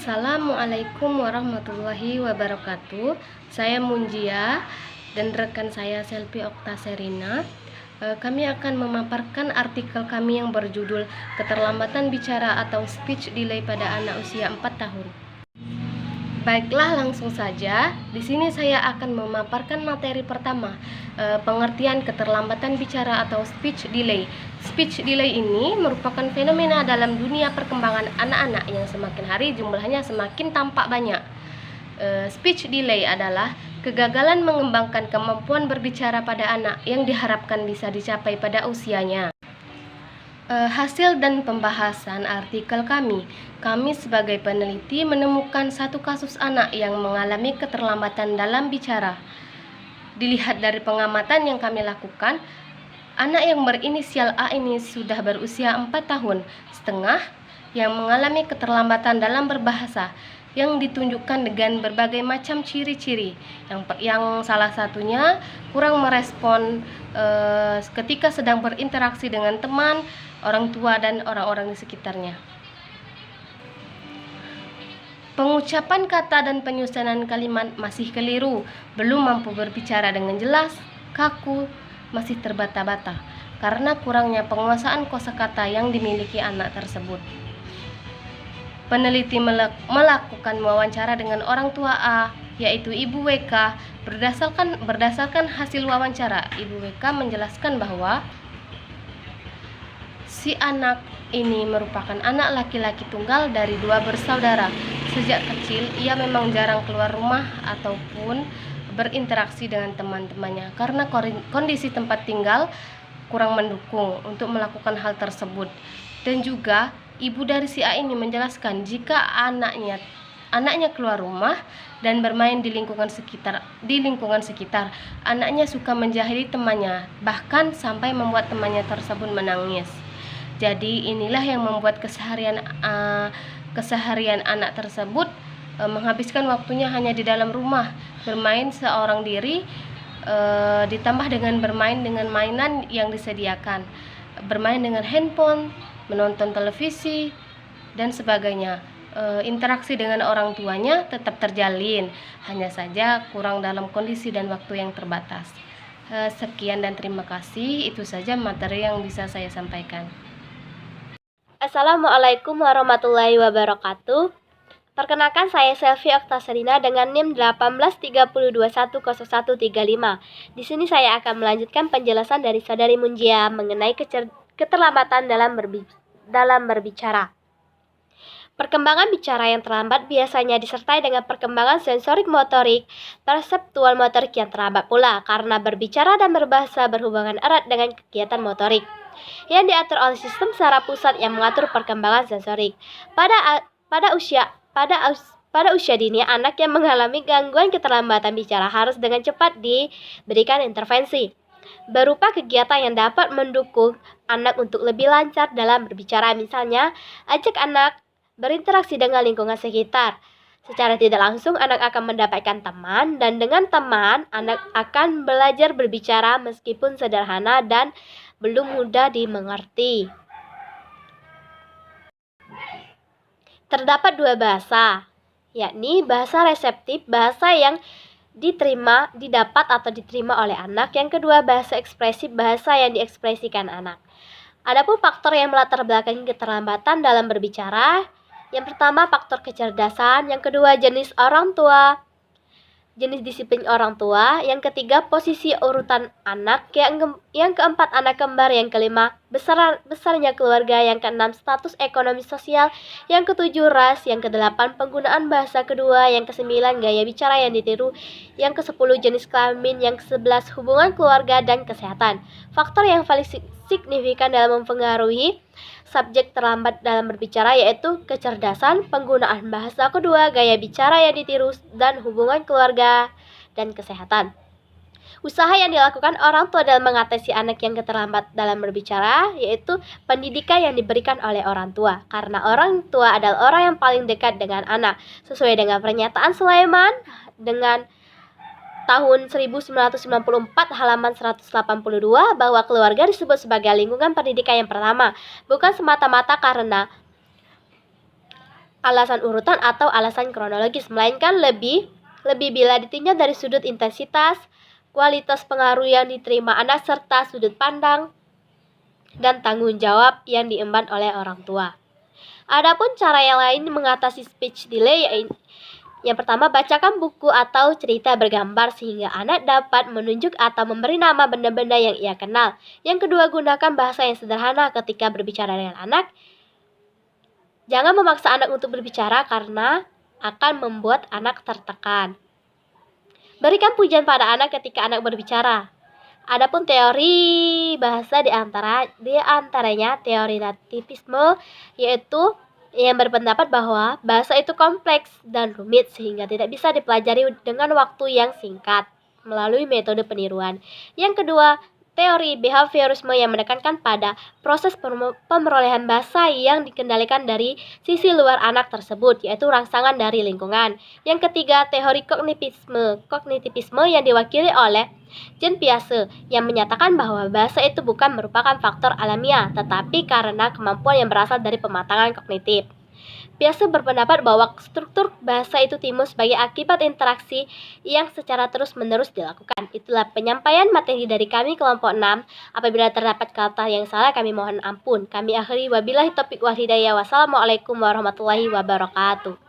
Assalamualaikum warahmatullahi wabarakatuh. Saya Munjia dan rekan saya Selvi Oktaserina. Kami akan memaparkan artikel kami yang berjudul Keterlambatan Bicara atau Speech Delay pada Anak Usia 4 tahun. Baiklah, langsung saja. Di sini saya akan memaparkan materi pertama, pengertian keterlambatan bicara atau speech delay. Speech delay ini merupakan fenomena dalam dunia perkembangan anak-anak yang semakin hari jumlahnya semakin tampak banyak. Speech delay adalah kegagalan mengembangkan kemampuan berbicara pada anak yang diharapkan bisa dicapai pada usianya. Hasil dan pembahasan artikel kami sebagai peneliti menemukan satu kasus anak yang mengalami keterlambatan dalam bicara. Dilihat dari pengamatan yang kami lakukan, anak yang berinisial A ini sudah berusia 4 tahun setengah yang mengalami keterlambatan dalam berbahasa yang ditunjukkan dengan berbagai macam ciri-ciri, yang salah satunya kurang merespon ketika sedang berinteraksi dengan teman, orang tua, dan orang-orang di sekitarnya. Pengucapan kata dan penyusunan kalimat masih keliru, belum mampu berbicara dengan jelas, kaku, masih terbata-bata karena kurangnya penguasaan kosakata yang dimiliki anak tersebut. Peneliti melakukan wawancara dengan orang tua A, yaitu Ibu WK. Berdasarkan hasil wawancara, Ibu WK menjelaskan bahwa si anak ini merupakan anak laki-laki tunggal dari 2 bersaudara. Sejak kecil, ia memang jarang keluar rumah ataupun berinteraksi dengan teman-temannya karena kondisi tempat tinggal kurang mendukung untuk melakukan hal tersebut. Dan juga ibu dari si A ini menjelaskan jika anaknya keluar rumah dan bermain di lingkungan sekitar, anaknya suka menjahili temannya, bahkan sampai membuat temannya tersebut menangis. Jadi inilah yang membuat keseharian anak tersebut menghabiskan waktunya hanya di dalam rumah, bermain seorang diri, ditambah dengan bermain dengan mainan yang disediakan, bermain dengan handphone, menonton televisi, dan sebagainya. Interaksi dengan orang tuanya tetap terjalin, hanya saja kurang dalam kondisi dan waktu yang terbatas. Sekian dan terima kasih. Itu saja materi yang bisa saya sampaikan. Assalamualaikum warahmatullahi wabarakatuh. Perkenalkan, saya Selvi Oktaserina dengan NIM 183210135. Di sini saya akan melanjutkan penjelasan dari Saudari Munjia mengenai keterlambatan dalam berbicara. Perkembangan bicara yang terlambat biasanya disertai dengan perkembangan sensorik motorik, perseptual motorik yang terlambat pula, karena berbicara dan berbahasa berhubungan erat dengan kegiatan motorik yang diatur oleh sistem saraf pusat yang mengatur perkembangan sensorik. Pada usia dini, anak yang mengalami gangguan keterlambatan bicara harus dengan cepat diberikan intervensi berupa kegiatan yang dapat mendukung anak untuk lebih lancar dalam berbicara. Misalnya, ajak anak berinteraksi dengan lingkungan sekitar. Secara tidak langsung, anak akan mendapatkan teman, dan dengan teman, anak akan belajar berbicara meskipun sederhana dan belum mudah dimengerti. Terdapat 2 bahasa, yakni bahasa reseptif, bahasa yang didapat atau diterima oleh anak. Yang kedua, bahasa ekspresif, bahasa yang diekspresikan anak. Adapun faktor yang melatar belakangi keterlambatan dalam berbicara, yang pertama faktor kecerdasan, yang kedua jenis orang tua, jenis disiplin orang tua, yang ketiga posisi urutan anak, yang keempat anak kembar, yang kelima besarnya keluarga, yang keenam status ekonomi sosial, yang ketujuh ras, yang kedelapan penggunaan bahasa kedua, yang kesembilan gaya bicara yang ditiru, yang kesepuluh jenis kelamin, yang ke-11 hubungan keluarga dan kesehatan. Faktor yang paling signifikan dalam mempengaruhi subjek terlambat dalam berbicara yaitu kecerdasan, penggunaan bahasa kedua, gaya bicara yang ditiru, dan hubungan keluarga dan kesehatan. Usaha yang dilakukan orang tua dalam mengatasi anak yang keterlambat dalam berbicara yaitu pendidikan yang diberikan oleh orang tua, karena orang tua adalah orang yang paling dekat dengan anak. Sesuai dengan pernyataan Sulaiman dengan tahun 1994 halaman 182 bahwa keluarga disebut sebagai lingkungan pendidikan yang pertama, bukan semata-mata karena alasan urutan atau alasan kronologis, melainkan lebih bila ditinjau dari sudut intensitas, kualitas pengaruh yang diterima anak, serta sudut pandang dan tanggung jawab yang diemban oleh orang tua. Adapun cara yang lain mengatasi speech delay yaitu yang pertama, bacakan buku atau cerita bergambar sehingga anak dapat menunjuk atau memberi nama benda-benda yang ia kenal. Yang kedua, gunakan bahasa yang sederhana ketika berbicara dengan anak. Jangan memaksa anak untuk berbicara karena akan membuat anak tertekan. Berikan pujian pada anak ketika anak berbicara. Adapun teori bahasa diantaranya teori nativisme, yaitu yang berpendapat bahwa bahasa itu kompleks dan rumit sehingga tidak bisa dipelajari dengan waktu yang singkat melalui metode peniruan. Yang kedua, teori behaviorisme yang menekankan pada proses pemerolehan bahasa yang dikendalikan dari sisi luar anak tersebut, yaitu rangsangan dari lingkungan. Yang ketiga, teori kognitivisme yang diwakili oleh Jean Piaget yang menyatakan bahwa bahasa itu bukan merupakan faktor alamiah, tetapi karena kemampuan yang berasal dari pematangan kognitif. Piaget berpendapat bahwa struktur bahasa itu timbul sebagai akibat interaksi yang secara terus-menerus dilakukan. Itulah penyampaian materi dari kami kelompok 6. Apabila terdapat kata yang salah, kami mohon ampun. Kami akhiri wabillahi taufiq wal hidayah. Wassalamualaikum warahmatullahi wabarakatuh.